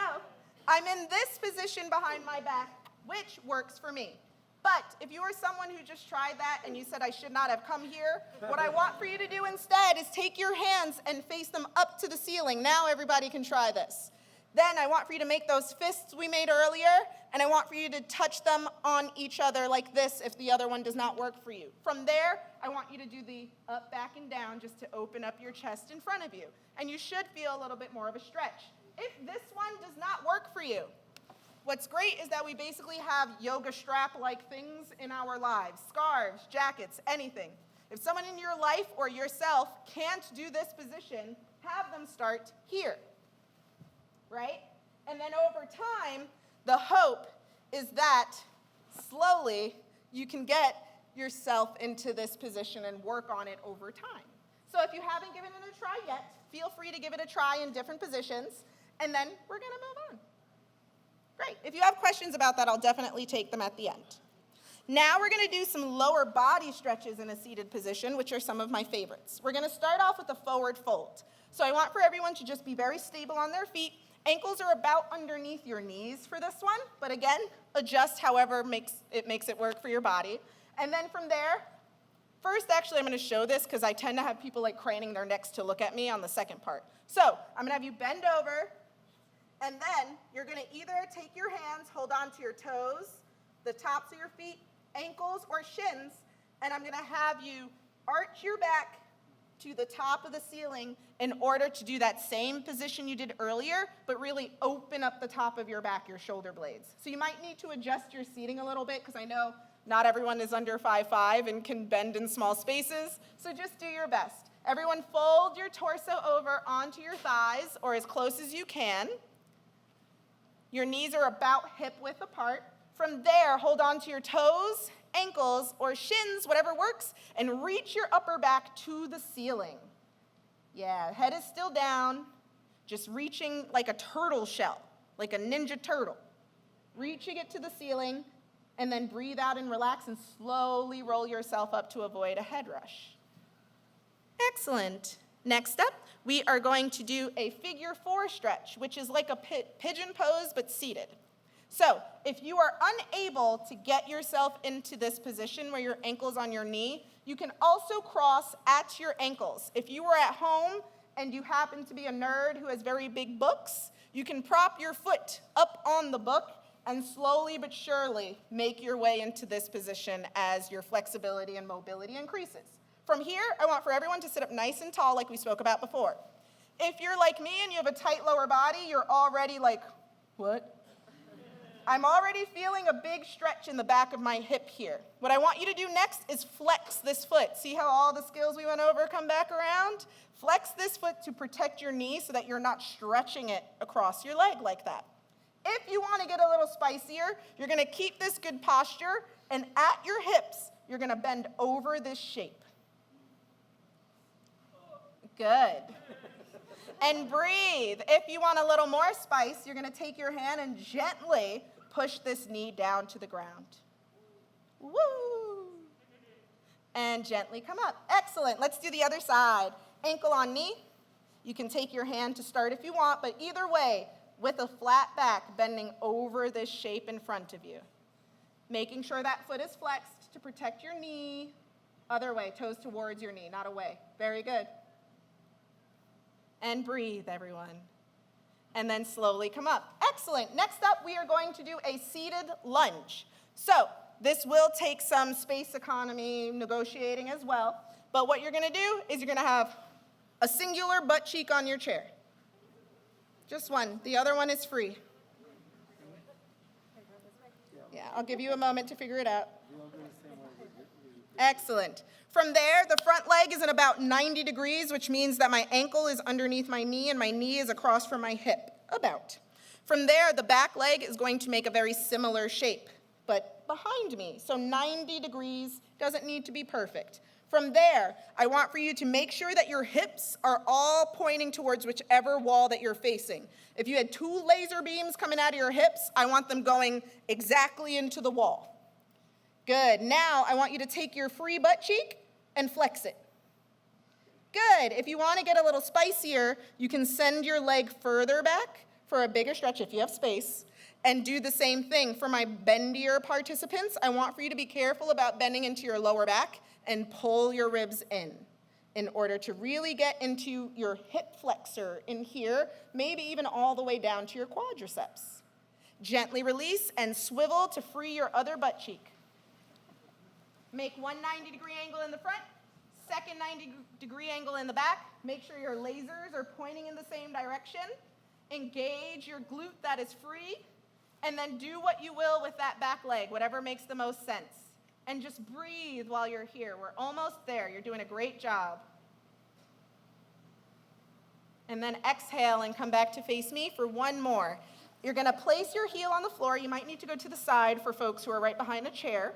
I'm in this position behind my back, which works for me. But if you are someone who just tried that and you said I should not have come here, what I want for you to do instead is take your hands and face them up to the ceiling. Now everybody can try this. Then I want for you to make those fists we made earlier, and I want for you to touch them on each other like this if the other one does not work for you. From there, I want you to do the up, back, and down just to open up your chest in front of you. And you should feel a little bit more of a stretch. If this one does not work for you, what's great is that we basically have yoga strap-like things in our lives, scarves, jackets, anything. If someone in your life or yourself can't do this position, have them start here, right? And then over time, the hope is that slowly you can get yourself into this position and work on it over time. So if you haven't given it a try yet, feel free to give it a try in different positions, and then we're going to move on. Great. If you have questions about that, I'll definitely take them at the end. Now we're going to do some lower body stretches in a seated position, which are some of my favorites. We're going to start off with a forward fold. So I want for everyone to just be very stable on their feet. Ankles are about underneath your knees for this one, but again, adjust however makes it work for your body. And then from there, first actually I'm going to show this because I tend to have people like craning their necks to look at me on the second part. So I'm going to have you bend over, and then you're going to either take your hands, hold on to your toes, the tops of your feet, ankles, or shins, and I'm going to have you arch your back to the top of the ceiling in order to do that same position you did earlier, but really open up the top of your back, your shoulder blades. So you might need to adjust your seating a little bit because I know not everyone is under 5'5" and can bend in small spaces, so just do your best. Everyone fold your torso over onto your thighs or as close as you can. Your knees are about hip width apart. From there, hold on to your toes, ankles, or shins, whatever works, and reach your upper back to the ceiling. Yeah, head is still down, just reaching like a turtle shell, like a ninja turtle. Reaching it to the ceiling, and then breathe out and relax and slowly roll yourself up to avoid a head rush. Excellent. Next up, we are going to do a figure 4 stretch, which is like a pigeon pose, but seated. So if you are unable to get yourself into this position where your ankle's on your knee, you can also cross at your ankles. If you were at home and you happen to be a nerd who has very big books, you can prop your foot up on the book and slowly but surely make your way into this position as your flexibility and mobility increases. From here, I want for everyone to sit up nice and tall like we spoke about before. If you're like me and you have a tight lower body, you're already like, what? I'm already feeling a big stretch in the back of my hip here. What I want you to do next is flex this foot. See how all the skills we went over come back around? Flex this foot to protect your knee so that you're not stretching it across your leg like that. If you want to get a little spicier, you're going to keep this good posture, and at your hips, you're going to bend over this shape. Good. And breathe. If you want a little more spice, you're going to take your hand and gently push this knee down to the ground. Woo! And gently come up. Excellent. Let's do the other side. Ankle on knee. You can take your hand to start if you want, but either way, with a flat back, bending over this shape in front of you. Making sure that foot is flexed to protect your knee. Other way, toes towards your knee, not away. Very good. And breathe, everyone. And then slowly come up. Excellent. Next up, we are going to do a seated lunge. So this will take some space economy negotiating as well. But what you're going to do is you're going to have a singular butt cheek on your chair. Just one. The other one is free. Yeah, I'll give you a moment to figure it out. Excellent. From there, the front leg is at about 90 degrees, which means that my ankle is underneath my knee and my knee is across from my hip, about. From there, the back leg is going to make a very similar shape. but behind me. So 90 degrees doesn't need to be perfect. From there, I want for you to make sure that your hips are all pointing towards whichever wall that you're facing. If you had 2 laser beams coming out of your hips, I want them going exactly into the wall. Good. Now, I want you to take your free butt cheek and flex it. Good. If you want to get a little spicier, you can send your leg further back for a bigger stretch if you have space, and do the same thing. For my bendier participants, I want for you to be careful about bending into your lower back and pull your ribs in order to really get into your hip flexor in here, maybe even all the way down to your quadriceps. Gently release and swivel to free your other butt cheek. Make one 90-degree angle in the front, second 90-degree angle in the back. Make sure your lasers are pointing in the same direction. Engage your glute that is free, and then do what you will with that back leg, whatever makes the most sense. And just breathe while you're here. We're almost there. You're doing a great job. And then exhale and come back to face me for one more. You're going to place your heel on the floor. You might need to go to the side for folks who are right behind a chair.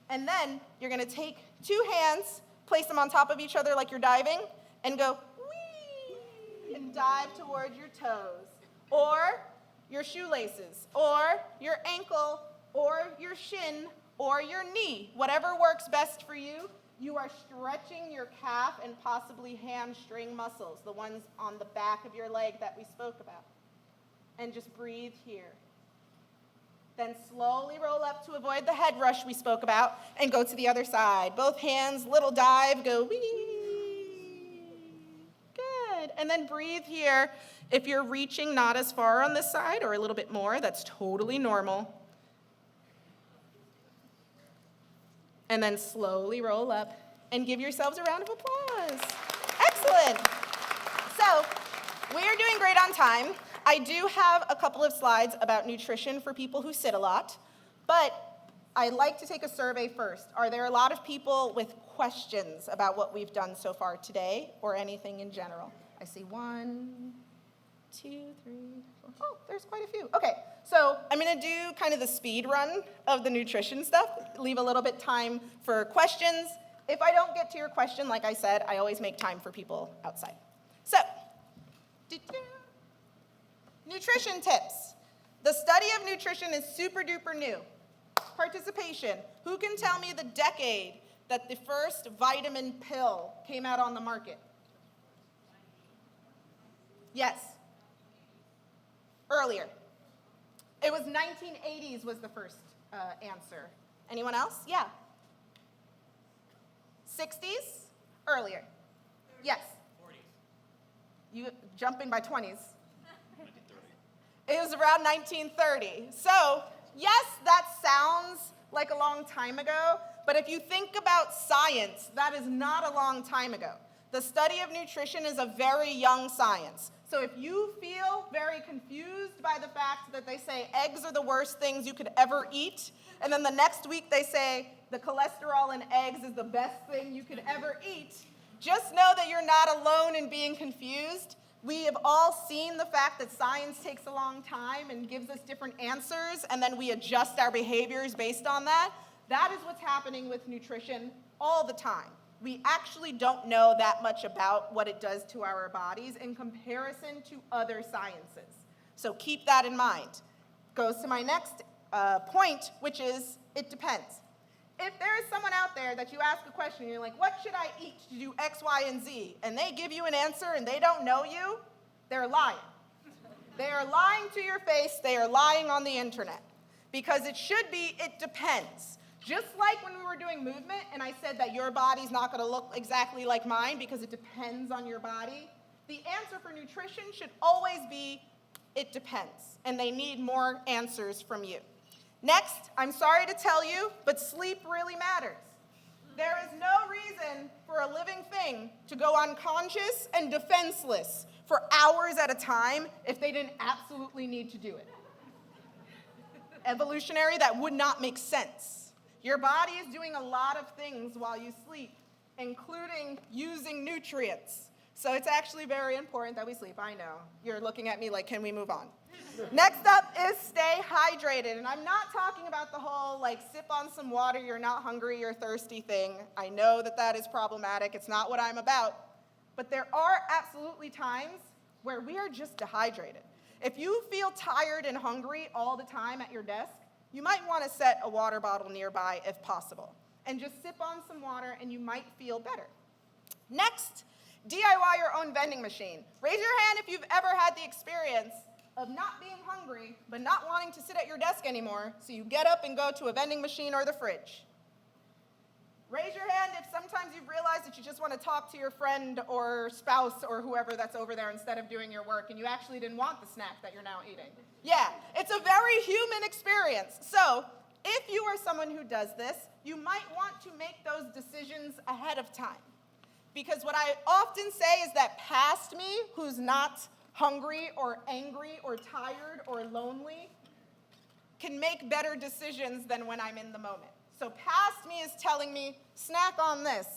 And then you're going to take 2 hands, place them on top of each other like you're diving, and go whee, and dive towards your toes, or your shoelaces, or your ankle, or your shin, or your knee. Whatever works best for you. You are stretching your calf and possibly hamstring muscles, the ones on the back of your leg that we spoke about. And just breathe here. Then slowly roll up to avoid the head rush we spoke about, and go to the other side. Both hands, little dive, go wee. Good. And then breathe here. If you're reaching not as far on this side or a little bit more, that's totally normal. And then slowly roll up and give yourselves a round of applause. Excellent. So we are doing great on time. I do have a couple of slides about nutrition for people who sit a lot, but I'd like to take a survey first. Are there a lot of people with questions about what we've done so far today or anything in general? I see 1, 2, 3, 4. Oh, there's quite a few. Okay, so I'm going to do kind of the speed run of the nutrition stuff, leave a little bit time for questions. If I don't get to your question, like I said, I always make time for people outside. So, nutrition tips. The study of nutrition is super duper new. Participation. Who can tell me the decade that the first vitamin pill came out on the market? Yes. Earlier. It was 1980s was the first answer. Anyone else? Yeah. 60s? Earlier. Yes. 40s. You jumping by 20s. It was around 1930. So, yes, that sounds like a long time ago, but if you think about science, that is not a long time ago. The study of nutrition is a very young science. So if you feel very confused by the fact that they say eggs are the worst things you could ever eat, and then the next week they say the cholesterol in eggs is the best thing you could ever eat, just know that you're not alone in being confused. We have all seen the fact that science takes a long time and gives us different answers, and then we adjust our behaviors based on that. That is what's happening with nutrition all the time. We actually don't know that much about what it does to our bodies in comparison to other sciences. So keep that in mind. Goes to my next point, which is it depends. If there is someone out there that you ask a question and you're like, what should I eat to do X, Y, and Z? And they give you an answer and they don't know you, they're lying. They are lying to your face. They are lying on the internet. Because it should be, it depends. Just like when we were doing movement and I said that your body's not going to look exactly like mine because it depends on your body, the answer for nutrition should always be, it depends. And they need more answers from you. Next, I'm sorry to tell you, but sleep really matters. There is no reason for a living thing to go unconscious and defenseless for hours at a time if they didn't absolutely need to do it. Evolutionary, that would not make sense. Your body is doing a lot of things while you sleep, including using nutrients. So it's actually very important that we sleep. I know. You're looking at me like, can we move on? Next up is stay hydrated. And I'm not talking about the whole like sip on some water, you're not hungry, you're thirsty thing. I know that that is problematic. It's not what I'm about. But there are absolutely times where we are just dehydrated. If you feel tired and hungry all the time at your desk, you might want to set a water bottle nearby if possible. And just sip on some water and you might feel better. Next, DIY your own vending machine. Raise your hand if you've ever had the experience of not being hungry, but not wanting to sit at your desk anymore, so you get up and go to a vending machine or the fridge. Raise your hand if sometimes you've realized that you just want to talk to your friend or spouse or whoever that's over there instead of doing your work, and you actually didn't want the snack that you're now eating. Yeah, it's a very human experience. So, if you are someone who does this, you might want to make those decisions ahead of time. Because what I often say is that past me, who's not hungry or angry or tired or lonely, can make better decisions than when I'm in the moment. So past me is telling me, snack on this.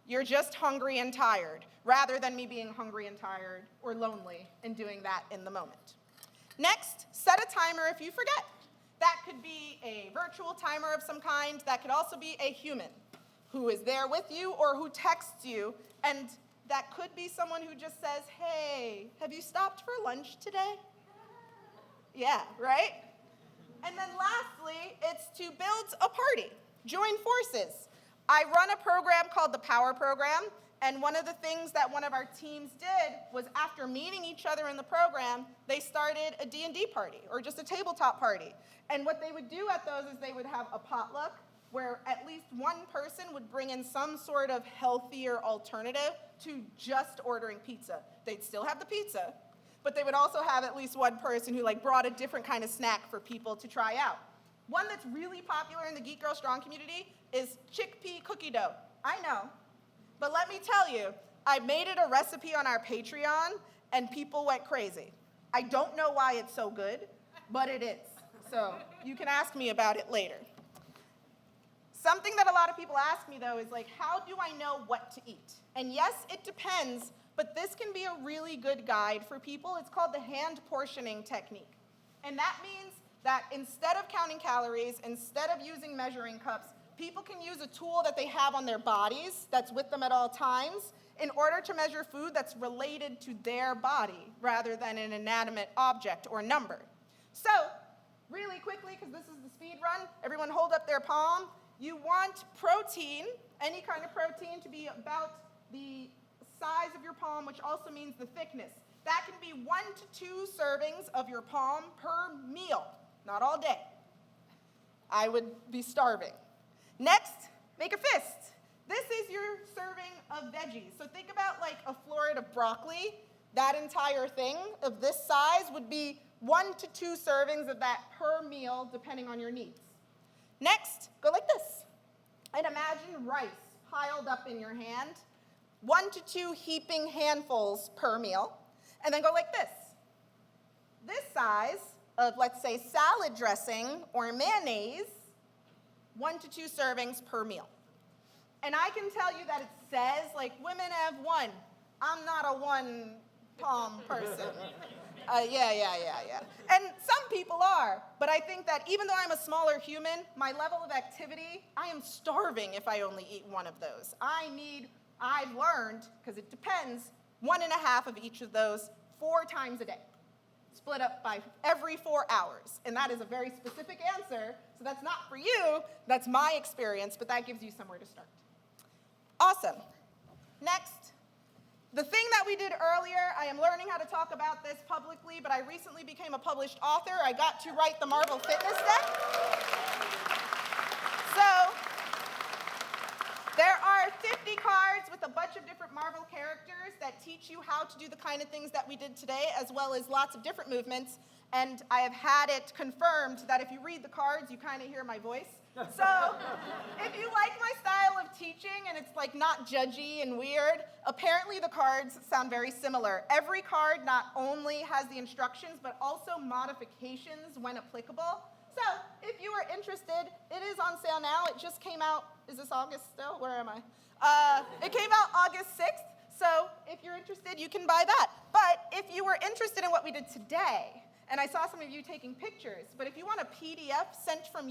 You're just hungry and tired, rather than me being hungry and tired or lonely and doing that in the moment. Next, set a timer if you forget. That could be a virtual timer of some kind. That could also be a human who is there with you or who texts you, and that could be someone who just says, hey, have you stopped for lunch today? Yeah, right? And then lastly, it's to build a party, join forces. I run a program called the Power Program, and one of the things that one of our teams did was after meeting each other in the program, they started a D&D party, or just a tabletop party. And what they would do at those is they would have a potluck, where at least one person would bring in some sort of healthier alternative to just ordering pizza. They'd still have the pizza, but they would also have at least one person who brought a different kind of snack for people to try out. One that's really popular in the Geek Girl Strong community is chickpea cookie dough. I know, but let me tell you, I made it a recipe on our Patreon, and people went crazy. I don't know why it's so good, but it is. So you can ask me about it later. Something that a lot of people ask me, though, is how do I know what to eat? And yes, it depends, but this can be a really good guide for people. It's called the hand portioning technique. And that means that instead of counting calories, instead of using measuring cups, people can use a tool that they have on their bodies that's with them at all times in order to measure food that's related to their body rather than an inanimate object or number. So, really quickly, because this is the speed run, everyone hold up their palm. You want protein, any kind of protein, to be about the size of your palm, which also means the thickness. That can be 1 to 2 servings of your palm per meal, not all day. I would be starving. Next, make a fist. This is your serving of veggies. So think about a floret of broccoli. That entire thing of this size would be 1 to 2 servings of that per meal, depending on your needs. Next, go like this. And imagine rice piled up in your hand, 1 to 2 heaping handfuls per meal. And then go like this. This size of, let's say, salad dressing or mayonnaise, 1 to 2 servings per meal. And I can tell you that it says, women have 1. I'm not a 1 palm person. Yeah. And some people are, but I think that even though I'm a smaller human, my level of activity, I am starving if I only eat 1 of those. I've learned, because it depends, 1.5 of each of those 4 times a day, split up by every 4 hours. And that is a very specific answer, so that's not for you, that's my experience, but that gives you somewhere to start. Awesome. Next. The thing that we did earlier, I am learning how to talk about this publicly, but I recently became a published author. I got to write the Marvel Fitness deck. So, there are 50 cards with a bunch of different Marvel characters that teach you how to do the kind of things that we did today, as well as lots of different movements. And I have had it confirmed that if you read the cards, you kind of hear my voice. So, if you like my style of teaching and it's not judgy and weird, apparently the cards sound very similar. Every card not only has the instructions, but also modifications when applicable. So, if you are interested, it is on sale now. It just came out, is this August still? Where am I? It came out August 6th. So, if you're interested, you can buy that. But if you were interested in what we did today, and I saw some of you taking pictures, but if you want a PDF sent from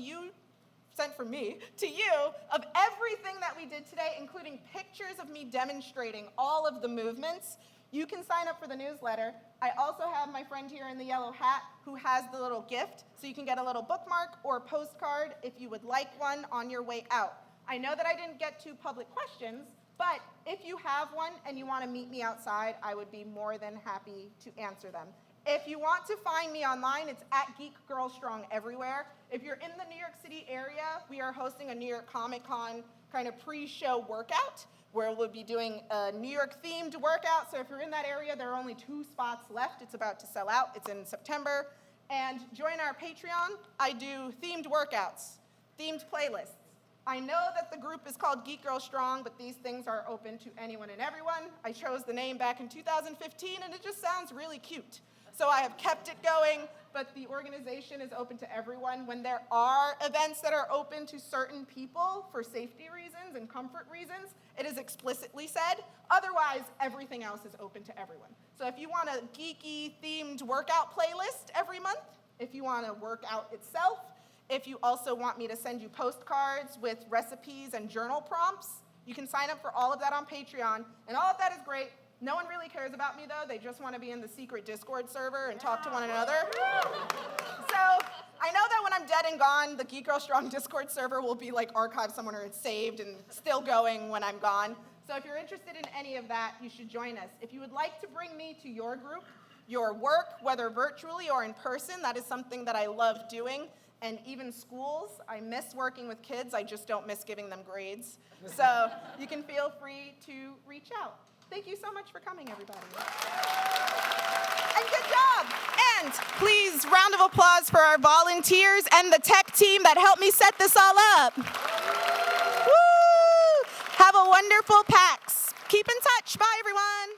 me to you of everything that we did today, including pictures of me demonstrating all of the movements, you can sign up for the newsletter. I also have my friend here in the yellow hat who has the little gift, so you can get a little bookmark or postcard if you would like one on your way out. I know that I didn't get to public questions, but if you have one and you want to meet me outside, I would be more than happy to answer them. If you want to find me online, it's at Geek Girl Strong everywhere. If you're in the New York City area, we are hosting a New York Comic Con kind of pre-show workout where we'll be doing a New York themed workout. So if you're in that area, there are only 2 spots left. It's about to sell out. It's in September. And join our Patreon. I do themed workouts, themed playlists. I know that the group is called Geek Girl Strong, but these things are open to anyone and everyone. I chose the name back in 2015, and it just sounds really cute. So I have kept it going, but the organization is open to everyone. When there are events that are open to certain people for safety reasons and comfort reasons, it is explicitly said. Otherwise, everything else is open to everyone. So if you want a geeky themed workout playlist every month, if you want to work out itself, if you also want me to send you postcards with recipes and journal prompts, you can sign up for all of that on Patreon, and all of that is great. No one really cares about me, though. They just want to be in the secret Discord server and talk to one another. So I know that when I'm dead and gone, the Geek Girl Strong Discord server will be like archived somewhere, it's saved and still going when I'm gone. So if you're interested in any of that, you should join us. If you would like to bring me to your group, your work, whether virtually or in person, that is something that I love doing. And even schools, I miss working with kids. I just don't miss giving them grades. So you can feel free to reach out. Thank you so much for coming, everybody. And good job. And please, round of applause for our volunteers and the tech team that helped me set this all up. Woo! Have a wonderful PAX. Keep in touch. Bye, everyone.